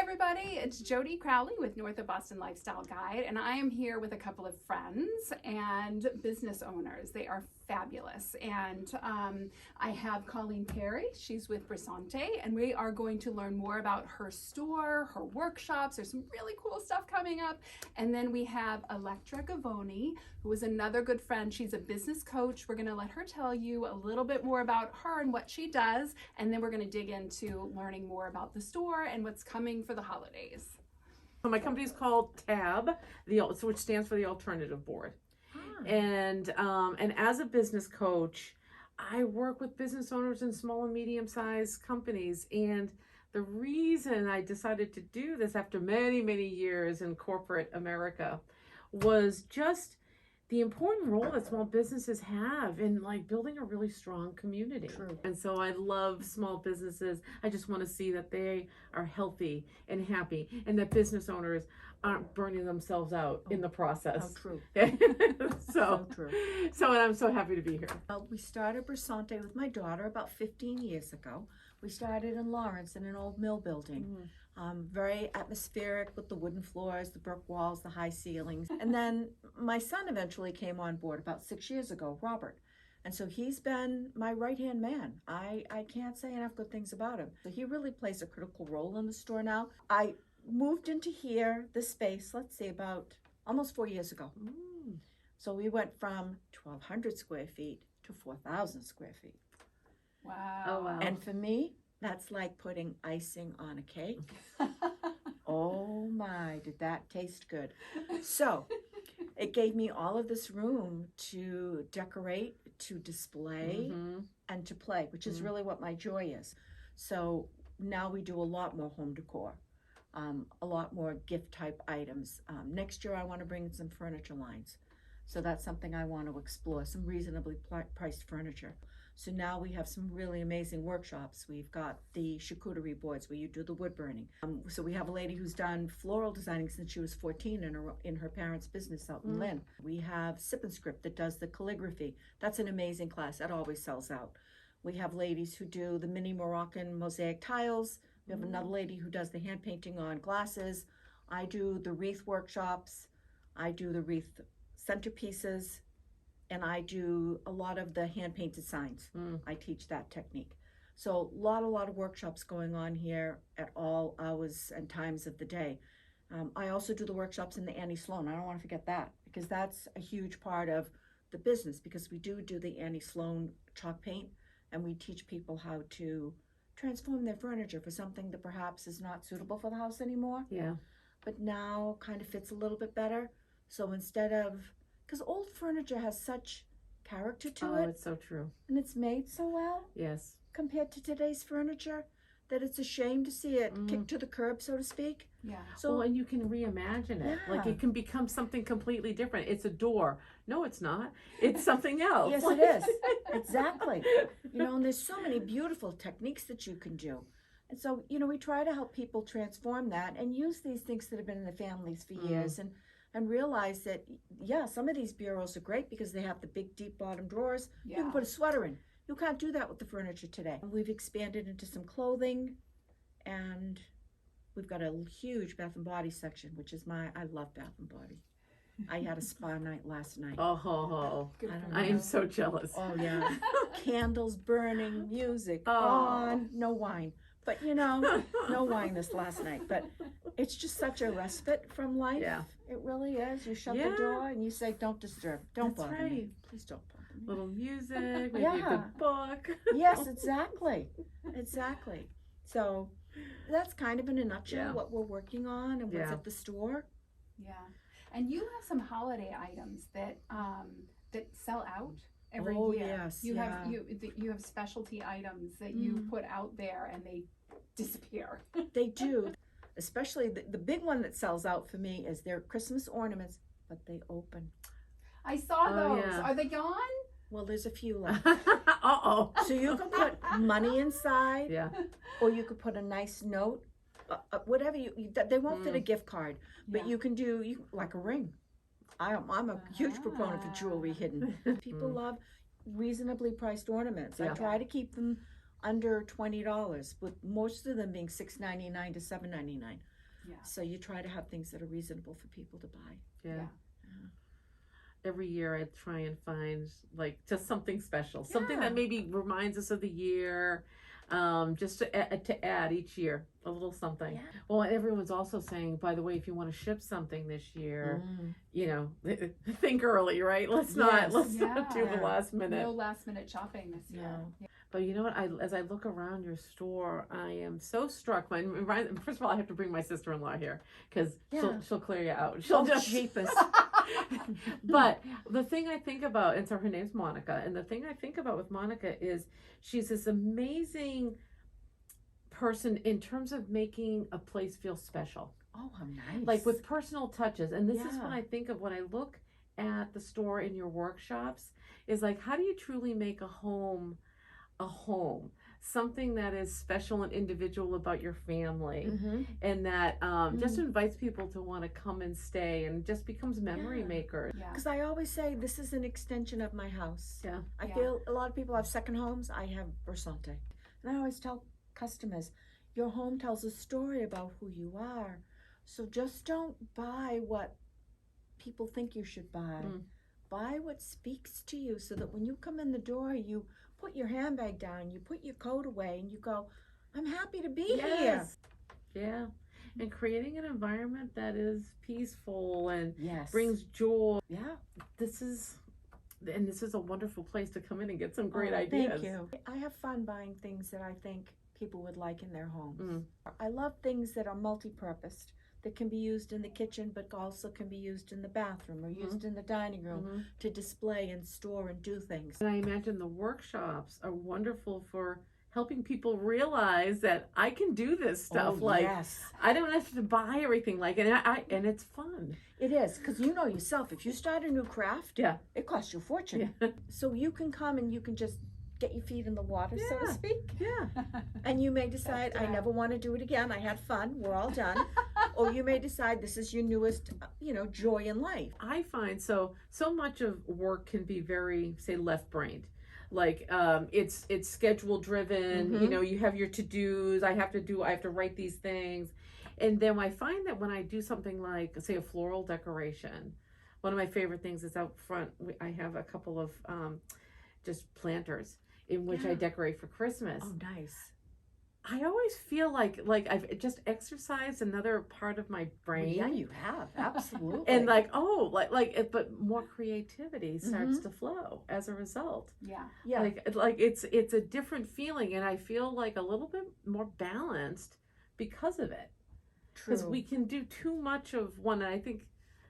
everybody, it's Jodi Crowley with North of Boston Lifestyle Guide, and I am here with a couple of friends and business owners. They are fabulous, and I have Colleen Perry. She's with Brissonte, and we are going to learn more about her store, her workshops. There's some really cool stuff coming up. And then we have Electra Gavoni, who is another good friend. She's a business coach. We're going to let her tell you a little bit more about her and what she does, and then we're going to dig into learning more about the store and what's coming for the holidays. So my company is called TAB, which stands for the Alternative Board. And as a business coach, I work with business owners in small and medium-sized companies. And the reason I decided to do this after many, many years in corporate America was just the important role that small businesses have in like building a really strong community. True. And so I love small businesses. I just want to see that they are healthy and happy, and that business owners aren't burning themselves out in the process. How true. So true. So and I'm so happy to be here. We started Brissonte with my daughter about 15 years ago. We started in Lawrence in an old mill building. Very atmospheric with the wooden floors, the brick walls, the high ceilings. And then my son eventually came on board about 6 years ago, Robert. And so he's been my right-hand man. I can't say enough good things about him. So he really plays a critical role in the store now. I moved into here, this space, let's see, about almost 4 years ago. So we went from 1,200 square feet to 4,000 square feet. Wow. Oh, wow. And for me, that's like putting icing on a cake. Oh my, did that taste good. So it gave me all of this room to decorate, to display, and to play, which is really what my joy is. So now we do a lot more home decor, a lot more gift type items. Next year I want to bring in some furniture lines. So that's something I want to explore, some reasonably priced furniture. So now we have some really amazing workshops. We've got the charcuterie boards where you do the wood burning. So we have a lady who's done floral designing since she was 14 in her parents' business out in Lynn. We have Sip and Script that does the calligraphy. That's an amazing class. That always sells out. We have ladies who do the mini Moroccan mosaic tiles. We have another lady who does the hand painting on glasses. I do the wreath workshops. I do the wreath centerpieces. And I do a lot of the hand-painted signs. I teach that technique. So a lot of workshops going on here at all hours and times of the day. I also do the workshops in the Annie Sloan. I don't want to forget that, because that's a huge part of the business, because we do the Annie Sloan chalk paint, and we teach people how to transform their furniture for something that perhaps is not suitable for the house anymore. Yeah. But now kind of fits a little bit better. So instead of, because old furniture has such character to it. Oh, it's so true. And it's made so well Yes. compared to today's furniture that it's a shame to see it kicked to the curb, so to speak. Yeah. So And you can reimagine it. Like Yeah. it can become something completely different. It's a door. No, it's not. It's something else. yes, it is. Exactly. And there's so many beautiful techniques that you can do. And so, we try to help people transform that and use these things that have been in the families for years and realize that, some of these bureaus are great because they have the big, deep bottom drawers. You can put a sweater in. You can't do that with the furniture today. We've expanded into some clothing, and we've got a huge Bath and Body section, which is I love Bath and Body. I had a spa night last night. Oh, don't I am know. so jealous. Oh, yeah. Candles burning, music Oh. on, no wine. But, no wine this last night. But it's just such a respite from life. Yeah. It really is. You shut the Yeah. door and you say, don't disturb. Don't That's bother me. right. Please don't bother me. Little music, maybe a Yeah. good book. Yes, exactly. Exactly. So that's kind of in a nutshell Yeah. what we're working on and what's Yeah. at the store. Yeah. And you have some holiday items that sell out every Oh, year. yes, You yeah. have you have specialty items that you put out there and they disappear. They do. Especially the big one that sells out for me is their Christmas ornaments, but they open. I saw Oh, those. yeah. Are they gone? Well, there's a few left. Uh-oh. So you can put money inside, Yeah. or you could put a nice note, whatever they won't fit a gift card, but Yeah. you can do like a ring. I'm a huge proponent for jewelry hidden. People love reasonably priced ornaments. I Yeah. try to keep them under $20, with most of them being $6.99 to $7.99. Yeah. So you try to have things that are reasonable for people to buy. Yeah. Every year I try and find like just something special, something that maybe reminds us of the year, just to add each year a little something. Yeah. Well, everyone's also saying, by the way, if you want to ship something this year, you know, think early, right? Let's not do the last minute. No last minute shopping this year. No. Yeah. But you know what? As I look around your store, I am so struck. First of all, I have to bring my sister-in-law here because she'll clear you out. She'll just jeepus. But the thing I think about, and so her name's Monica, and the thing I think about with Monica is she's this amazing person in terms of making a place feel special. Oh, how nice. Like with personal touches. And this is what I think of when I look at the store in your workshops, is like, how do you truly make a home, something that is special and individual about your family, and that just invites people to want to come and stay and just becomes memory maker. Because I always say this is an extension of my house. Yeah. I feel a lot of people have second homes. I have Brissonte. And I always tell customers, your home tells a story about who you are. So just don't buy what people think you should buy. Buy what speaks to you, so that when you come in the door, you put your handbag down, you put your coat away, and you go, I'm happy to be here. Yeah. And creating an environment that is peaceful and Yes. brings joy. Yeah. This is a wonderful place to come in and get some great ideas. Thank you. I have fun buying things that I think people would like in their homes. I love things that are multi-purposed, that can be used in the kitchen, but also can be used in the bathroom or used in the dining room to display and store and do things. And I imagine the workshops are wonderful for helping people realize that I can do this stuff. I don't have to buy everything, and it's fun. It is, because you know yourself, if you start a new craft, it costs you a fortune. So you can come and you can just get your feet in the water, so to speak. And you may decide, I never want to do it again. I had fun. We're all done. Or you may decide this is your newest, joy in life. I find so much of work can be very, say, left-brained. Like it's schedule driven. You have your to-dos. I have to write these things. And then I find that when I do something like, say, a floral decoration, one of my favorite things is out front. I have a couple of just planters in which I decorate for Christmas. Oh, nice. I always feel like I've just exercised another part of my brain. Well, yeah, you have. Absolutely. And but more creativity starts to flow as a result. Yeah. Like it's a different feeling, and I feel like a little bit more balanced because of it. Because we can do too much of one, and I think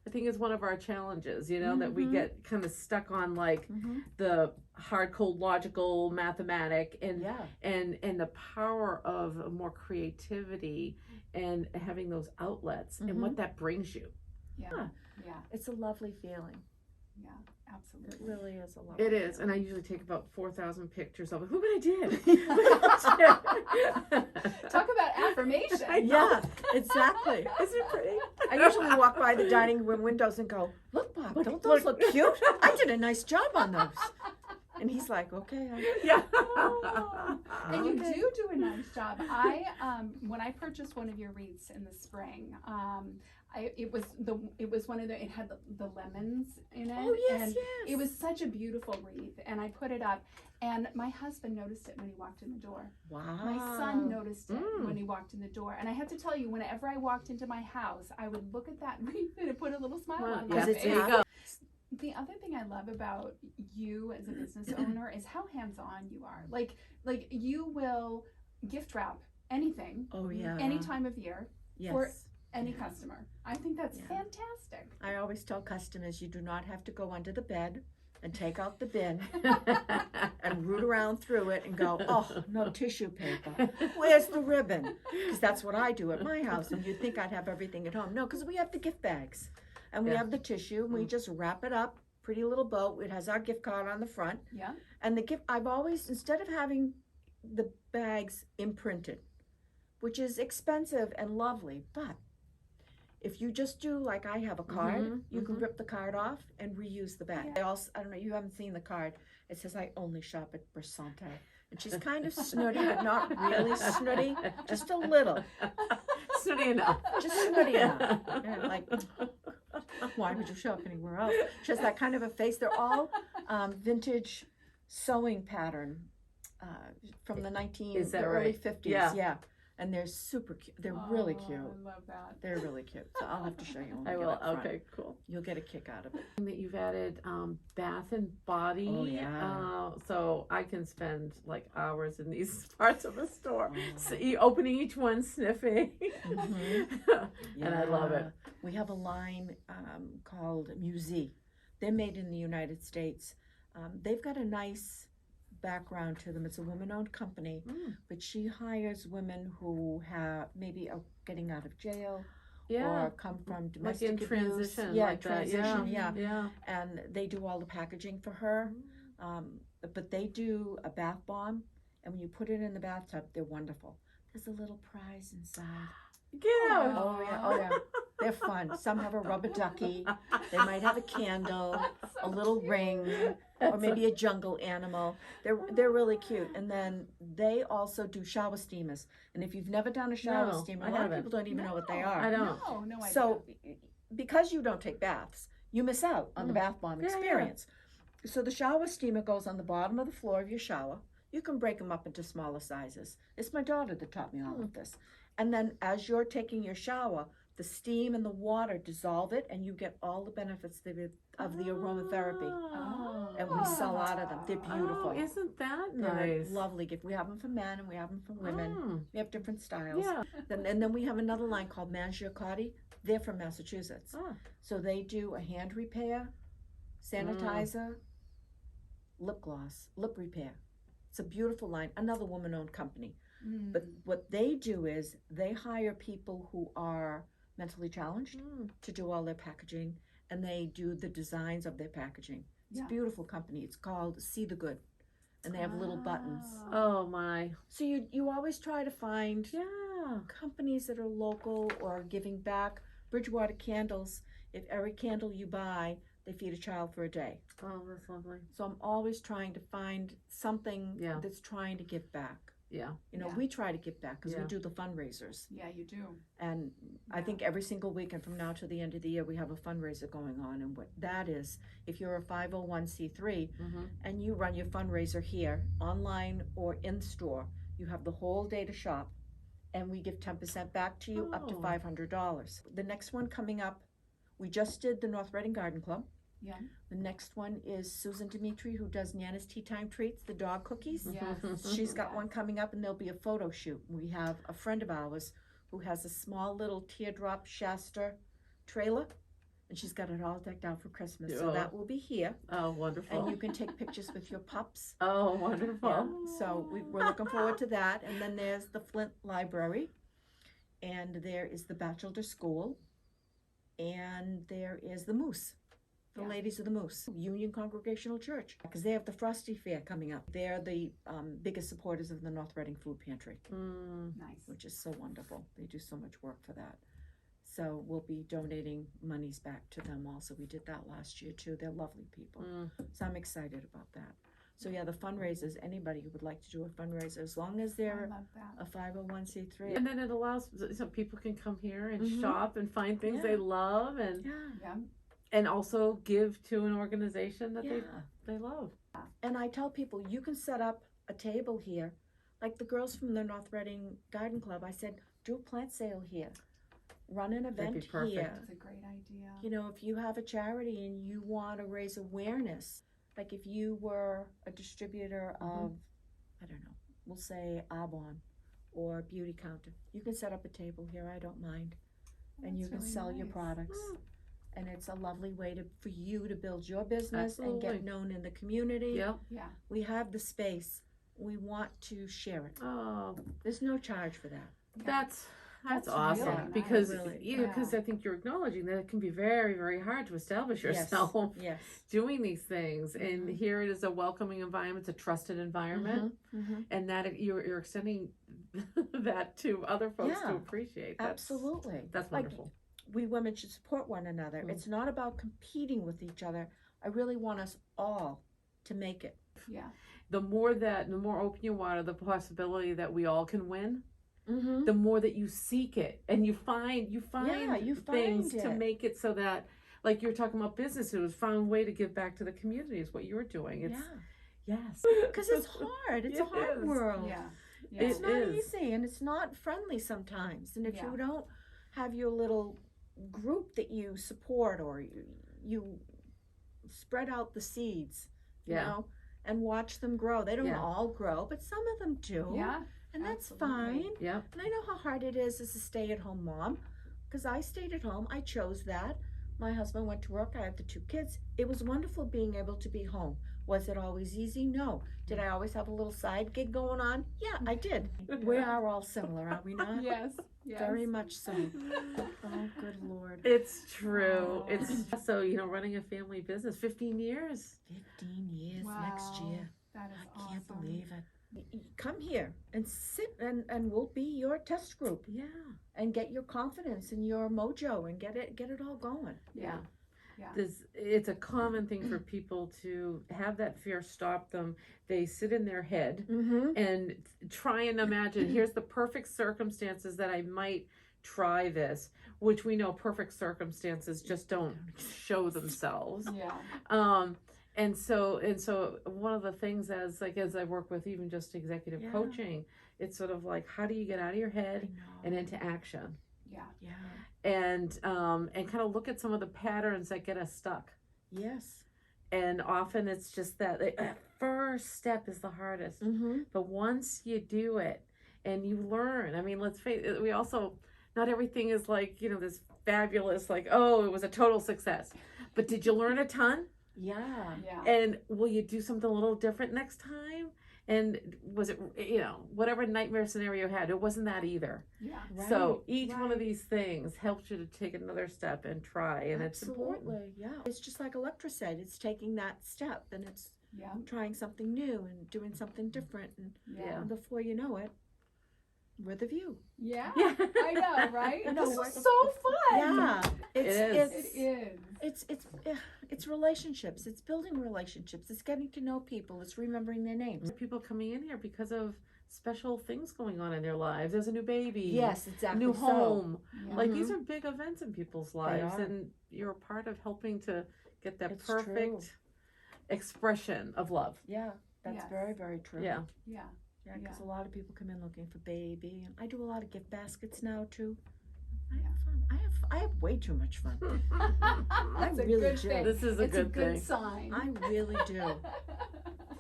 it's one of our challenges, that we get kind of stuck on the hard, cold, logical, mathematic, and the power of more creativity and having those outlets and what that brings you. Yeah. It's a lovely feeling. Yeah, absolutely. It really is a lovely It is, and I usually take about 4,000 pictures of it. Look what I did. Talk about affirmation. Yeah, exactly. Isn't it pretty? I usually walk by the dining room windows and go, look, Bob, don't those look cute? I did a nice job on those. And he's like, okay. And you do a nice job. When I purchased one of your wreaths in the spring, it was one of it had the lemons in it. Oh, yes, and yes. It was such a beautiful wreath, and I put it up, and my husband noticed it when he walked in the door. Wow. My son noticed it when he walked in the door, and I have to tell you, whenever I walked into my house, I would look at that wreath and it put a little smile on my face. There you go. The other thing I love about you as a business owner is how hands-on you are. Like you will gift wrap anything, any time of year, for any customer. I think that's fantastic. I always tell customers, you do not have to go under the bed and take out the bin and root around through it and go, oh, no tissue paper. Where's the ribbon? Because that's what I do at my house. And you'd think I'd have everything at home. No, because we have the gift bags. And we have the tissue, and we just wrap it up, pretty little bow. It has our gift card on the front. Yeah. And the gift, I've always, instead of having the bags imprinted, which is expensive and lovely, but if you just do like I have a card, you can rip the card off and reuse the bag. I don't know, you haven't seen the card. It says, I only shop at Brissonte. And she's kind of snooty, but not really snooty, just a little. snooty enough. Just snooty enough. And like, why would you shop anywhere else? She has that kind of a face. They're all vintage sewing pattern from the early 50s. Yeah. And they're super cute. They're really cute. I love that. They're really cute. So I'll have to show you when we I get will. up front. Okay, cool. You'll get a kick out of it. That you've added bath and body. Oh, yeah. So I can spend like hours in these parts of the store, Oh. so, opening each one, sniffing, Mhm. and I love it. We have a line called Musée. They're made in the United States. They've got a nice background to them. It's a woman-owned company, but she hires women who have maybe are getting out of jail Yeah, or come from like domestic in abuse. transition. Yeah, like transition. That. Yeah. And they do all the packaging for her. But they do a bath bomb, and when you put it in the bathtub, they're wonderful. There's a little prize inside. Get out. Oh yeah. They're fun. Some have a rubber ducky. They might have a candle, a little ring, or maybe a jungle animal. They're really cute. And then they also do shower steamers. And if you've never done a shower No, steamer, I a lot of haven't. people don't even know what they are. I don't. No idea. So because you don't take baths, you miss out on the bath bomb Yeah, yeah. experience. So the shower steamer goes on the bottom of the floor of your shower. You can break them up into smaller sizes. It's my daughter that taught me all of this. And then as you're taking your shower, the steam and the water dissolve it, and you get all the benefits of the aromatherapy. Oh. And we sell out of them. They're beautiful. Oh, isn't that They're nice? a lovely gift. We have them for men and we have them for women. We have different styles. Yeah. And then we have another line called Mangiocardi. They're from Massachusetts. Ah. So they do a hand repair, sanitizer, lip gloss, lip repair. It's a beautiful line. Another woman-owned company. But what they do is they hire people who are mentally challenged to do all their packaging, and they do the designs of their packaging. It's a beautiful company. It's called See the Good, and they have little buttons. Oh my. So you always try to find companies that are local or giving back. Bridgewater Candles, if every candle you buy, they feed a child for a day. Oh, that's lovely. So I'm always trying to find something that's trying to give back. Yeah. You know, we try to give back because we do the fundraisers. Yeah, you do. And I think every single weekend from now to the end of the year, we have a fundraiser going on. And what that is, if you're a 501c3 and you run your fundraiser here, online or in store, you have the whole day to shop. And we give 10% back to you, up to $500. The next one coming up, we just did the North Reading Garden Club. Yeah. The next one is Susan Dimitri, who does Nana's Tea Time Treats, the dog cookies. Yes. She's got one coming up, and there'll be a photo shoot. We have a friend of ours who has a small little teardrop Shasta trailer, and she's got it all decked out for Christmas. So that will be here. Oh, wonderful. And you can take pictures with your pups. Oh, wonderful. Yeah. So we're looking forward to that. And then there's the Flint Library, and there is the Bachelor School, and there is the Moose. The Ladies of the Moose, Union Congregational Church, because they have the Frosty Fair coming up. They're the biggest supporters of the North Reading Food Pantry, Nice. which is so wonderful. They do so much work for that. So we'll be donating monies back to them also. We did that last year too. They're lovely people. So I'm excited about that. So yeah, the fundraisers, anybody who would like to do a fundraiser, as long as I they're love that. a 501c3. And then it allows so people can come here and shop and find things they love and Yeah. and also give to an organization that Yeah. they love. And I tell people, you can set up a table here. Like the girls from the North Reading Garden Club, I said, do a plant sale here. Run an event be perfect. here. That's a great idea. You know, if you have a charity and you want to raise awareness, like if you were a distributor of, I don't know, we'll say Avon or Beauty Counter, you can set up a table here, I don't mind. And you That's can really sell your nice. products. And it's a lovely way for you to build your business and Absolutely. get known in the community. Yep. Yeah. We have the space. We want to share it. Oh, There's no charge for that. that's That's awesome really nice. because Really, because I think you're acknowledging that it can be very, very hard to establish Yes. yourself Yes. doing these things, and here it is a welcoming environment, it's a trusted environment, and that you're extending that to other folks to Yeah. appreciate. Absolutely. That's Like, wonderful. we women should support one another. It's not about competing with each other. I really want us all to make it. Yeah. The more open you are to the possibility that we all can win, Mm-hmm. the more that you seek it, and you find you things find to it. make it so that, like you're talking about business, it was found a way to give back to the community is what you're doing. It's yes, because it's hard. It's a It hard is. world. Yeah. It's It not is. easy, and it's not friendly sometimes. And if Yeah. you don't have your little group that you support, or you spread out the seeds, you Yeah. know, and watch them grow. They don't Yeah. all grow, but some of them do. Yeah. And that's absolutely. fine. Yep. And I know how hard it is as a stay-at-home mom, because I stayed at home. I chose that. My husband went to work. I have the 2 kids. It was wonderful being able to be home. Was it always easy? No. Did I always have a little side gig going on? Yeah, I did. We are all similar, are we not? Yes. Yes. Very much so. Oh, good Lord. It's true. Wow. It's so, you know, running a family business, 15 years. 15 years next Wow. year. That is I can't awesome. believe it. Come here and sit, and we'll be your test group, Yeah. and get your confidence and your mojo, and get it all going. Yeah. Yeah. It's a common thing for people to have that fear stop them. They sit in their head Mm-hmm. and try and imagine, here's the perfect circumstances that I might try this, which we know perfect circumstances just don't show themselves. Yeah. And so one of the things as I work with even just executive Yeah. coaching, it's sort of like, how do you get out of your I head know. and into action? Yeah. Yeah. And kind of look at some of the patterns that get us stuck. Yes. And often it's just that first step is the hardest. Mm-hmm. But once you do it and you learn, I mean, let's face it, we also, not everything is like, you know, this fabulous, like, oh, it was a total success. But did you learn a ton? Yeah. Yeah. And will you do something a little different next time? And was it, you know, whatever nightmare scenario you had, it wasn't that either. Yeah. So each one right. of these things helps you to take another step and try, and it's important. Absolutely. Yeah. It's just like Electra said. It's taking that step, and it's Yeah. trying something new and doing something different, and Yeah. before you know it, we're the view. Yeah. Yeah. I know, right? I know, This what- is so fun. Yeah. It's It It is. it's relationships. It's building relationships. It's getting to know people. It's remembering their names. People coming in here because of special things going on in their lives. There's a new baby. Yes, exactly. New so. home. Yeah. Like these are big events in people's lives, are. and you're a part of helping to get that It's perfect true. expression of love. Yeah, that's Yes. very, very true. Yeah. Yeah. Yeah, because Yeah. a lot of people come in looking for baby, and I do a lot of gift baskets now too. I Yeah. have fun. I have way too much fun. That's a really good do. thing. This is a It's good a good thing. sign. I really do.